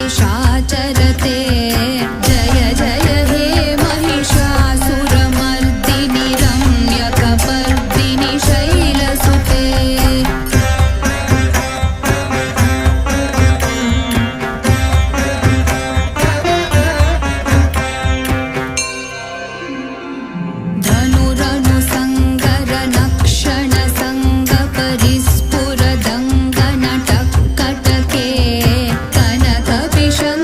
पुरुषाचरते जय जय हे महिषासुरमर्दिनि रम्यकपर्दिनि शैलसुते धनुरनुसङ्गर नक्षण सङ्गपरिस्फुरदङ्गनटक्कटके कनकविशन्